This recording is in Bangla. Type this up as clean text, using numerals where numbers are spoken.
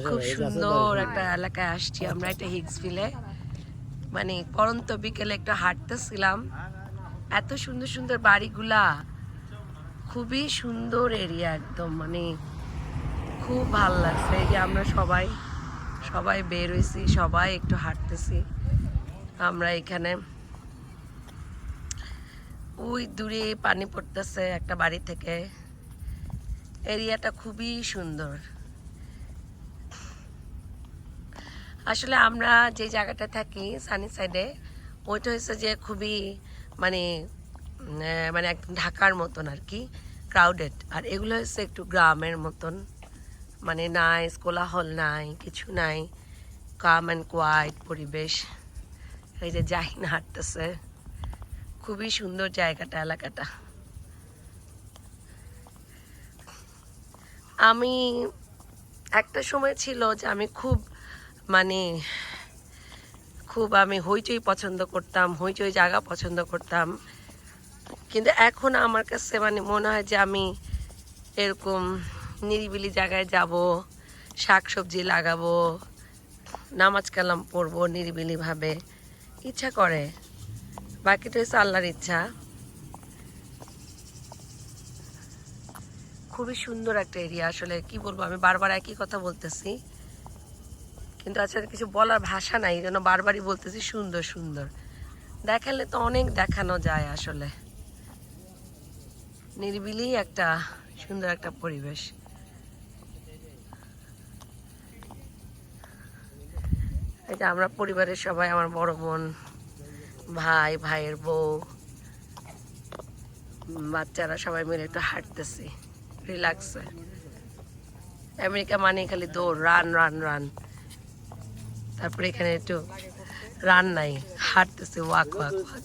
খুব সুন্দর একটা এলাকায় আসছি আমরা, একটা হিগসভিলে। মানে পরন্ত বিকেলে একটু হাঁটতেছিলাম, এত সুন্দর সুন্দর বাড়িগুলা, খুবই সুন্দর এরিয়া একদম, মানে খুব ভাল লাগছে। এই যে আমরা সবাই বের হয়েছি, সবাই একটু হাঁটতেছি আমরা এখানে। ওই দূরে পানি পড়তেছে একটা বাড়ি থেকে। এরিয়াটা খুবই সুন্দর। আসলে আমরা যে জায়গাটা থাকি সানি সাইডে, ওইটা হচ্ছে যে খুবই মানে মানে একদম ঢাকার মতন আর কি, ক্রাউডেড। আর এগুলো হচ্ছে একটু গ্রামের মতন, মানে নাই কোলাহল নাই, কিছু নাই, কাম অ্যান্ড কোয়াইট পরিবেশ। এই যে জাহিন হাঁটতেছে, খুবই সুন্দর জায়গাটা, এলাকাটা। আমি একটা সময় ছিল যে আমি আমি হইচই পছন্দ করতাম, হইচই জায়গা পছন্দ করতাম। কিন্তু এখন আমার কাছে মানে মনে হয় যে আমি এরকম নিরিবিলি জায়গায় যাব, শাকসবজি লাগাবো, নামাজ কালাম পড়বো নিরিবিলিভাবে, ইচ্ছা করে। বাকিটা হচ্ছে আল্লাহর ইচ্ছা। খুবই সুন্দর একটা এরিয়া। আসলে কি বলবো, আমি বারবার একই কথা বলতেছি, কিন্তু আসলে কিছু বলার ভাষা নাই, এই জন্য বারবারই বলতেছি সুন্দর সুন্দর। দেখালে তো অনেক দেখানো যায় আসলে। নিরিবিলি একটা সুন্দর একটা পরিবেশ। এই যে আমরা পরিবারের সবাই, আমার বড় বোন, ভাই, ভাইয়ের বউ, বাচ্চারা সবাই মিলে একটু হাঁটতেছি রিল্যাক্সে। আমেরিকা মানে খালি দৌড়, রান রান রান। তারপরে এখানে একটু রান নাই, হাঁটতেছি, ওয়াক ওয়াক ওয়াক।